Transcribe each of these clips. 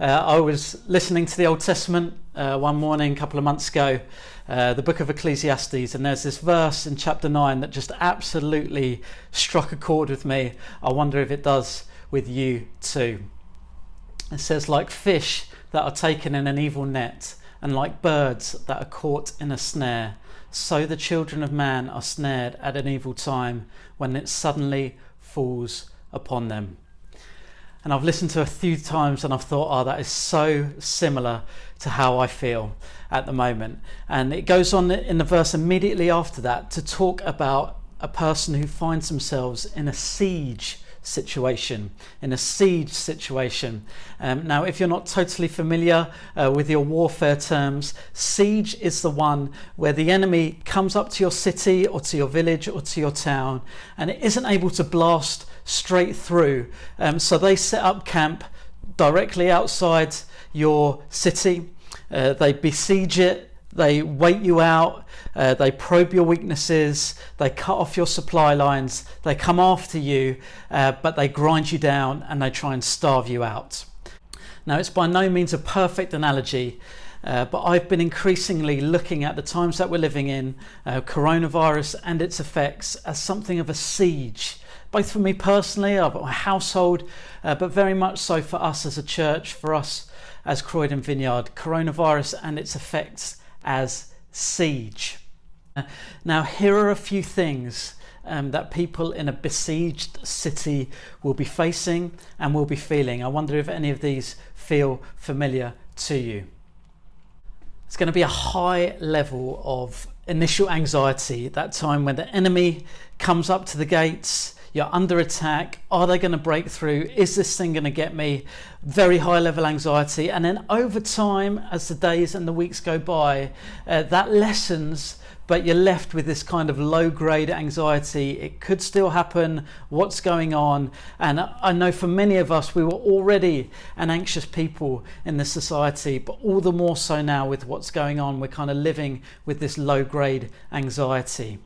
I was listening to the Old Testament one morning a couple of months ago, the book of Ecclesiastes, and there's this verse in chapter 9 that just absolutely struck a chord with me. I wonder if it does with you too. It says, like fish that are taken in an evil net, and like birds that are caught in a snare, so the children of man are snared at an evil time when it suddenly falls upon them. And I've listened to it a few times and I've thought, oh, that is so similar to how I feel at the moment. And it goes on in the verse immediately after that to talk about a person who finds themselves in a siege situation. Now, if you're not totally familiar with your warfare terms, siege is the one where the enemy comes up to your city or to your village or to your town and it isn't able to blast straight through. So they set up camp directly outside your city. They besiege it. They wait you out, they probe your weaknesses, they cut off your supply lines, they come after you, but they grind you down and they try and starve you out. Now, it's by no means a perfect analogy, but I've been increasingly looking at the times that we're living in, coronavirus and its effects, as something of a siege, both for me personally, my household, but very much so for us as a church, for us as Croydon Vineyard, coronavirus and its effects as siege. Now, here are a few things that people in a besieged city will be facing and will be feeling. I wonder if any of these feel familiar to you. It's going to be a high level of initial anxiety, that time when the enemy comes up to the gates, you're under attack. Are they going to break through? Is this thing going to get me? Very high level anxiety. And then over time, as the days and the weeks go by, that lessens, but you're left with this kind of low grade anxiety. It could still happen. What's going on? And I know for many of us, we were already an anxious people in this society, but all the more so now with what's going on, we're kind of living with this low grade anxiety.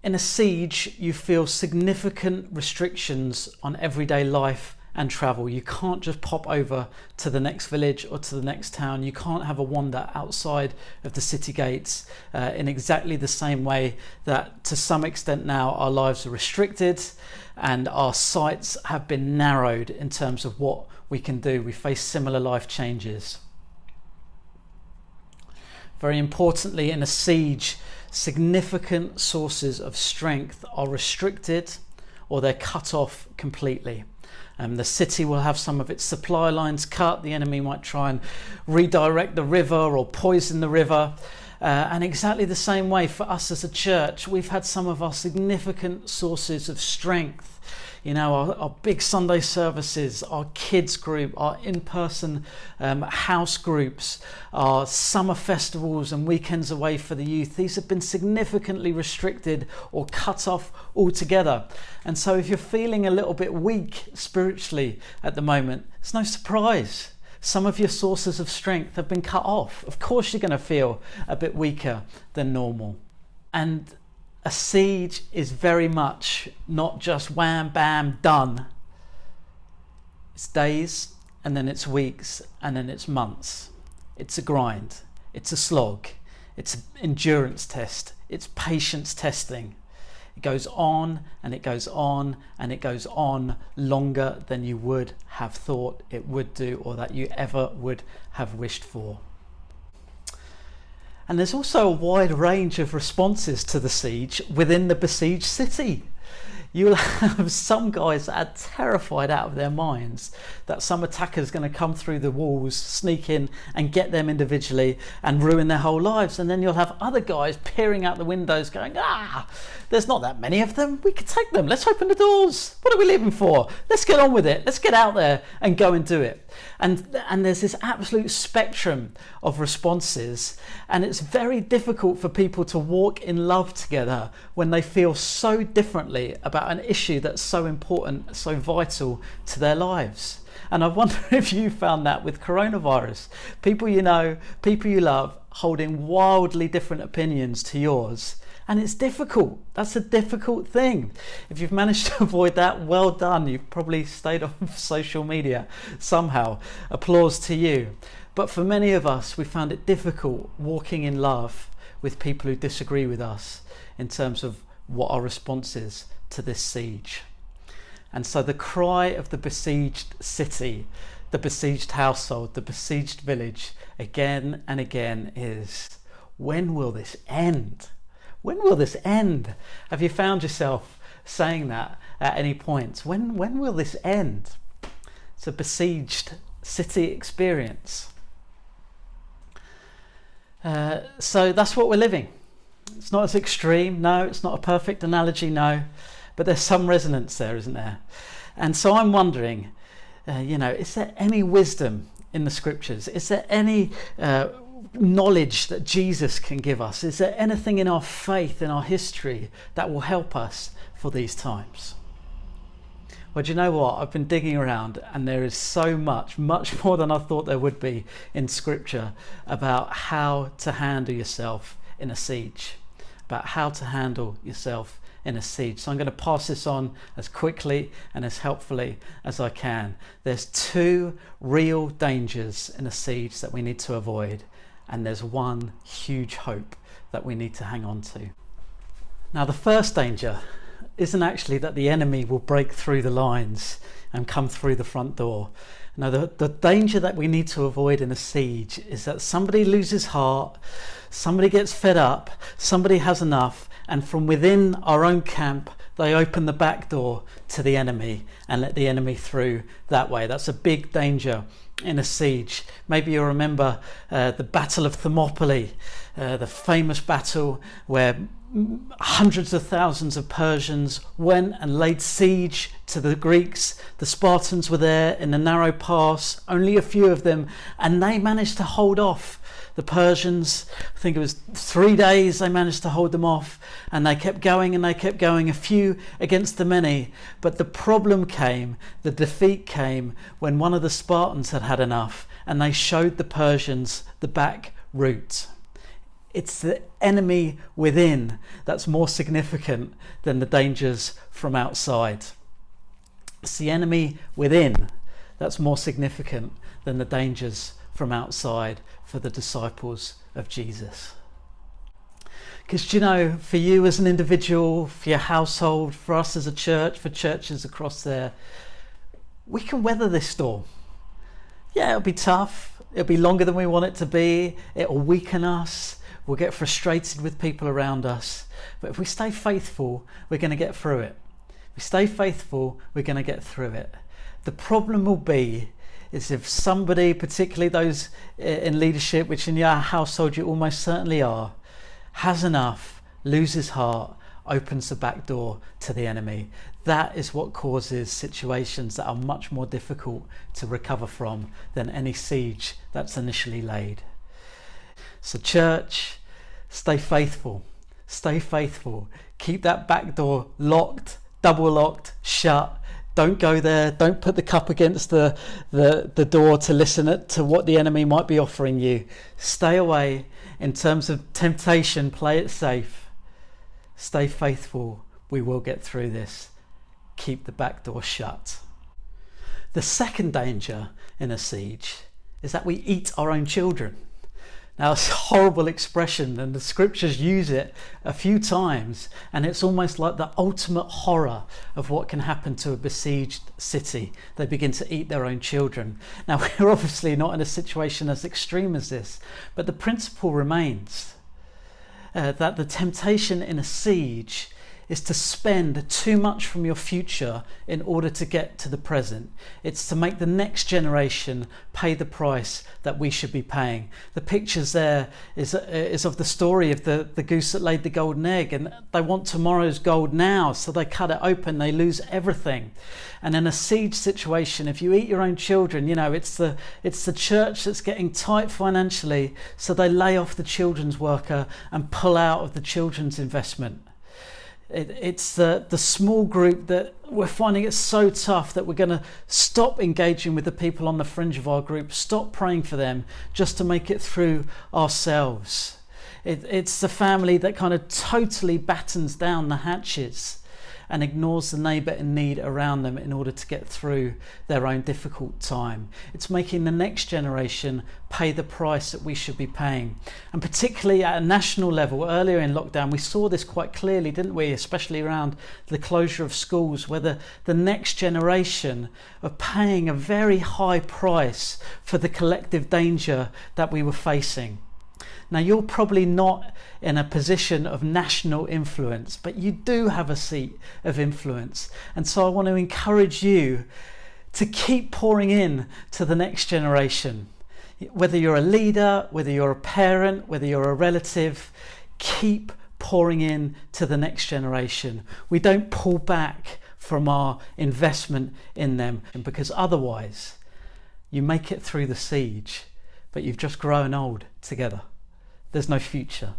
In a siege, you feel significant restrictions on everyday life and travel. You can't just pop over to the next village or to the next town. You can't have a wander outside of the city gates in exactly the same way that to some extent now our lives are restricted and our sights have been narrowed in terms of what we can do. We face similar life changes. Very importantly, in a siege, significant sources of strength are restricted or they're cut off completely. The city will have some of its supply lines cut. The enemy might try and redirect the river or poison the river. And exactly the same way for us as a church, we've had some of our significant sources of strength. You know, our big Sunday services, our kids group, our in-person house groups, our summer festivals and weekends away for the youth. These have been significantly restricted or cut off altogether. And so if you're feeling a little bit weak spiritually at the moment, it's no surprise. Some of your sources of strength have been cut off. Of course you're going to feel a bit weaker than normal. And a siege is very much not just wham, bam, done. It's days, and then it's weeks, and then it's months. It's a grind. It's a slog. It's an endurance test. It's patience testing. It goes on, and it goes on, and it goes on longer than you would have thought it would do, or that you ever would have wished for. And there's also a wide range of responses to the siege within the besieged city. You'll have some guys that are terrified out of their minds that some attacker's going to come through the walls, sneak in and get them individually and ruin their whole lives. And then you'll have other guys peering out the windows going, there's not that many of them. We could take them. Let's open the doors. What are we leaving for? Let's get on with it. Let's get out there and go and do it. And there's this absolute spectrum of responses, and it's very difficult for people to walk in love together when they feel so differently about an issue that's so important, so vital to their lives. And I wonder if you found that with coronavirus. People you know, people you love, holding wildly different opinions to yours, And it's difficult. That's a difficult thing. If you've managed to avoid that, well done. You've probably stayed off social media somehow. Applause to you. But for many of us, we found it difficult walking in love with people who disagree with us in terms of what our response is to this siege. And so the cry of the besieged city, the besieged household, the besieged village, again and again is, when will this end? When will this end? Have you found yourself saying that at any point? When will this end? It's a besieged city experience. So that's what we're living. It's not as extreme, no. It's not a perfect analogy, no. But there's some resonance there, isn't there? And so I'm wondering, is there any wisdom in the scriptures? Is there any knowledge that Jesus can give us? Is there anything in our faith, in our history, that will help us for these times? Well, do you know what? I've been digging around, and there is so much more than I thought there would be in scripture about how to handle yourself in a siege, about how to handle yourself in a siege. So I'm going to pass this on as quickly and as helpfully as I can. There's two real dangers in a siege that we need to avoid, and there's one huge hope that we need to hang on to. Now, the first danger isn't actually that the enemy will break through the lines and come through the front door. No, the danger that we need to avoid in a siege is that somebody loses heart, somebody gets fed up, somebody has enough, and from within our own camp they open the back door to the enemy and let the enemy through that way. That's a big danger in a siege. Maybe you remember the Battle of Thermopylae, the famous battle where hundreds of thousands of Persians went and laid siege to the Greeks. The Spartans were there in the narrow pass, only a few of them, and they managed to hold off the Persians. I think it was 3 days they managed to hold them off, and they kept going and they kept going, a few against the many. But the problem came, the defeat came, when one of the Spartans had had enough and they showed the Persians the back route. It's the enemy within that's more significant than the dangers from outside. It's the enemy within that's more significant than the dangers from outside for the disciples of Jesus. Because, for you as an individual, for your household, for us as a church, for churches across there, we can weather this storm. Yeah, it'll be tough. It'll be longer than we want it to be. It'll weaken us. We'll get frustrated with people around us. But if we stay faithful, we're going to get through it. If we stay faithful, we're going to get through it. The problem will be is if somebody, particularly those in leadership, which in your household you almost certainly are, has enough, loses heart, opens the back door to the enemy. That is what causes situations that are much more difficult to recover from than any siege that's initially laid. So church, stay faithful. Stay faithful. Keep that back door locked, double locked, shut. Don't go there. Don't put the cup against the door to listen to what the enemy might be offering you. Stay away. In terms of temptation, play it safe. Stay faithful. We will get through this. Keep the back door shut. The second danger in a siege is that we eat our own children. Now, it's a horrible expression, and the scriptures use it a few times, and it's almost like the ultimate horror of what can happen to a besieged city. They begin to eat their own children. Now, we're obviously not in a situation as extreme as this, but the principle remains that the temptation in a siege is to spend too much from your future in order to get to the present. It's to make the next generation pay the price that we should be paying. The pictures there is of the story of the goose that laid the golden egg, and they want tomorrow's gold now, so they cut it open, they lose everything. And in a siege situation, if you eat your own children, it's the church that's getting tight financially, so they lay off the children's worker and pull out of the children's investment. It's the small group that we're finding it so tough that we're going to stop engaging with the people on the fringe of our group, stop praying for them just to make it through ourselves. It's the family that kind of totally battens down the hatches and ignores the neighbour in need around them in order to get through their own difficult time. It's making the next generation pay the price that we should be paying. And particularly at a national level, earlier in lockdown, we saw this quite clearly, didn't we? Especially around the closure of schools, where the next generation are paying a very high price for the collective danger that we were facing. Now, you're probably not in a position of national influence, but you do have a seat of influence. And so I want to encourage you to keep pouring in to the next generation. Whether you're a leader, whether you're a parent, whether you're a relative, keep pouring in to the next generation. We don't pull back from our investment in them, because otherwise you make it through the siege, but you've just grown old together. There's no future.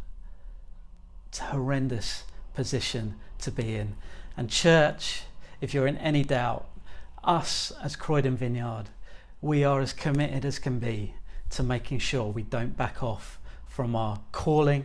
It's a horrendous position to be in. And church, if you're in any doubt, us as Croydon Vineyard, we are as committed as can be to making sure we don't back off from our calling,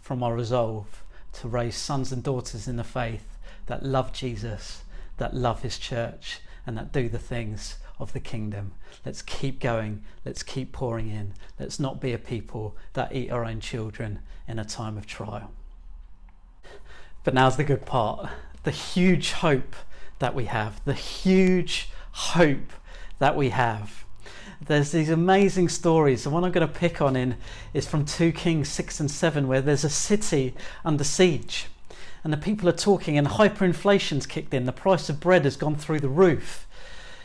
from our resolve to raise sons and daughters in the faith that love Jesus, that love his church, and that do the things of the kingdom. Let's keep going. Let's keep pouring in. Let's not be a people that eat our own children in a time of trial. But now's the good part. The huge hope that we have. The huge hope that we have. There's these amazing stories. The one I'm going to pick on is from 2 Kings 6 and 7, where there's a city under siege. And the people are talking, and hyperinflation's kicked in. The price of bread has gone through the roof.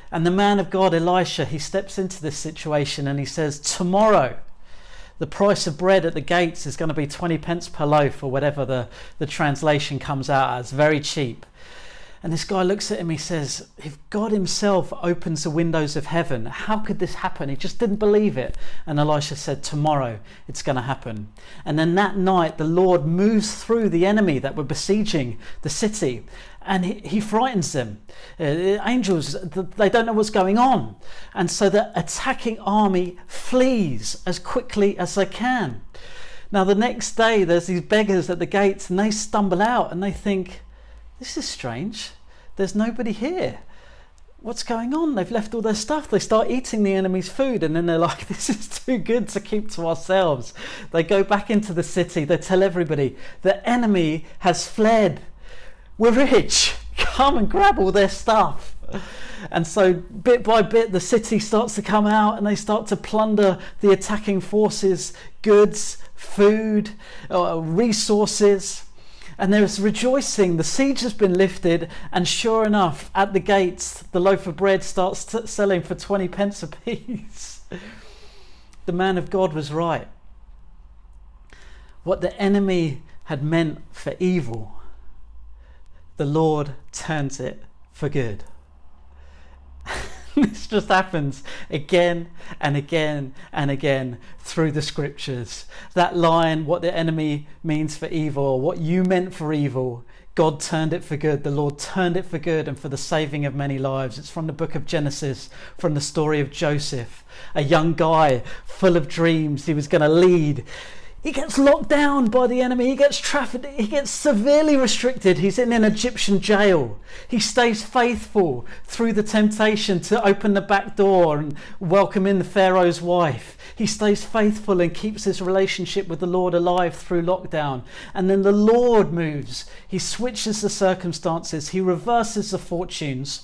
And the man of God, Elisha, he steps into this situation and he says, tomorrow, the price of bread at the gates is going to be 20 pence per loaf, or whatever the translation comes out as, very cheap. And this guy looks at him, he says, if God himself opens the windows of heaven, how could this happen? He just didn't believe it. And Elisha said, tomorrow it's going to happen. And then that night, the Lord moves through the enemy that were besieging the city, and he frightens them. Angels, they don't know what's going on. And so the attacking army flees as quickly as they can. Now, the next day, there's these beggars at the gates, and they stumble out and they think, this is strange. There's nobody here. What's going on? They've left all their stuff. They start eating the enemy's food, and then they're like, this is too good to keep to ourselves. They go back into the city. They tell everybody, the enemy has fled. We're rich. Come and grab all their stuff. And so bit by bit, the city starts to come out, and they start to plunder the attacking forces, goods, food, resources. And there's rejoicing. The siege has been lifted, and sure enough, at the gates, the loaf of bread starts selling for 20 pence a piece. The man of God was right. What the enemy had meant for evil, the Lord turns it for good. This just happens again and again and again through the scriptures. That line, what the enemy means for evil, what you meant for evil, God turned it for good. The Lord turned it for good and for the saving of many lives. It's from the book of Genesis, from the story of Joseph, a young guy full of dreams. He was going to lead. He gets locked down by the enemy. He gets trafficked. He gets severely restricted. He's in an Egyptian jail. He stays faithful through the temptation to open the back door and welcome in the Pharaoh's wife. He stays faithful and keeps his relationship with the Lord alive through lockdown. And then the Lord moves. He switches the circumstances. He reverses the fortunes.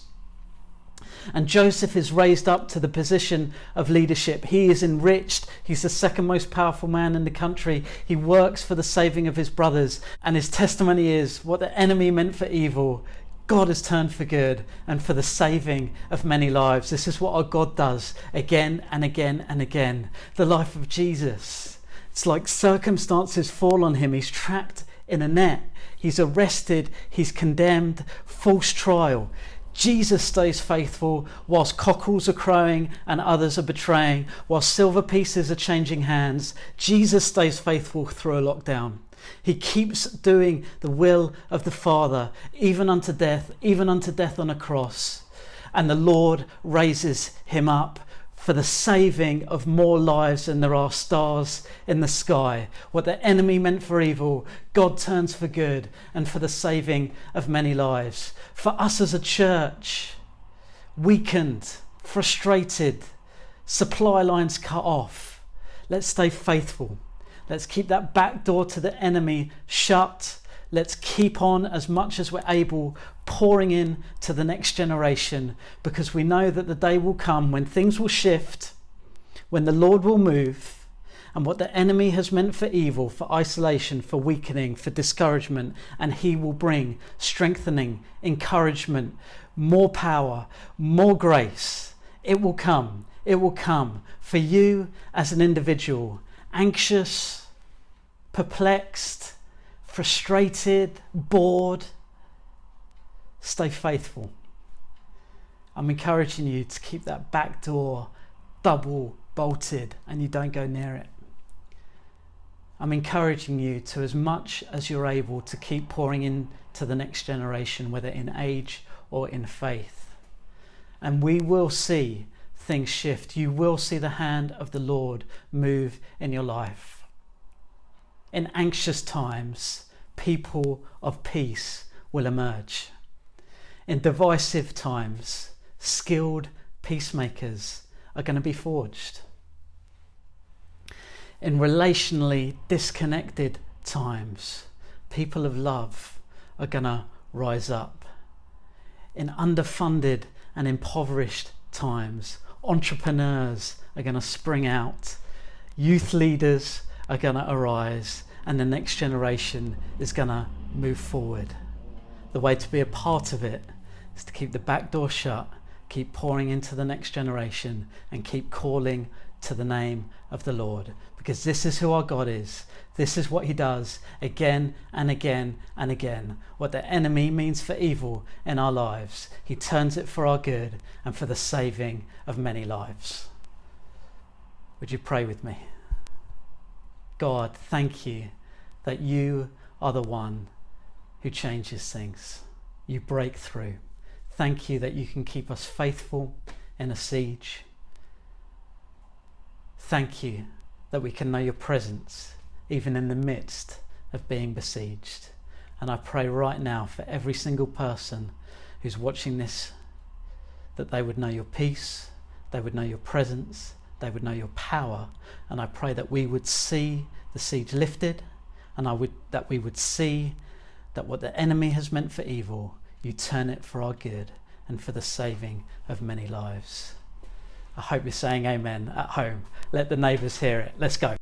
And Joseph is raised up to the position of leadership. He is enriched. He's the second most powerful man in the country. He works for the saving of his brothers. And his testimony is, what the enemy meant for evil, God has turned for good and for the saving of many lives. This is what our God does again and again and again. The life of Jesus. It's like circumstances fall on him. He's trapped in a net. He's arrested. He's condemned. False trial. Jesus stays faithful whilst cockles are crowing and others are betraying, whilst silver pieces are changing hands. Jesus stays faithful through a lockdown. He keeps doing the will of the Father, even unto death on a cross. And the Lord raises him up for the saving of more lives than there are stars in the sky. What the enemy meant for evil, God turns for good and for the saving of many lives. For us as a church, weakened, frustrated, supply lines cut off, let's stay faithful. Let's keep that back door to the enemy shut. Let's keep on as much as we're able, pouring in to the next generation, because we know that the day will come when things will shift, when the Lord will move, and what the enemy has meant for evil, for isolation, for weakening, for discouragement, and he will bring strengthening, encouragement, more power, more grace. It will come. It will come for you as an individual, anxious, perplexed, frustrated, bored. Stay faithful. I'm encouraging you to keep that back door double bolted and you don't go near it. I'm encouraging you to, as much as you're able, to keep pouring into the next generation, whether in age or in faith. And we will see things shift. You will see the hand of the Lord move in your life. In anxious times, people of peace will emerge. In divisive times, skilled peacemakers are going to be forged. In relationally disconnected times, people of love are going to rise up. In underfunded and impoverished times, entrepreneurs are going to spring out. Youth leaders are going to arise, and the next generation is going to move forward. The way to be a part of it is to keep the back door shut, keep pouring into the next generation, and keep calling to the name of the Lord, because this is who our God is. This is what he does again and again and again. What the enemy means for evil in our lives, he turns it for our good and for the saving of many lives. Would you pray with me? God, thank you that you are the one who changes things. You break through. Thank you that you can keep us faithful in a siege. Thank you that we can know your presence even in the midst of being besieged. And I pray right now for every single person who's watching this, that they would know your peace, they would know your presence, they would know your power. And I pray that we would see the siege lifted, and that we would see that what the enemy has meant for evil, you turn it for our good and for the saving of many lives. I hope you're saying amen at home. Let the neighbours hear it. Let's go.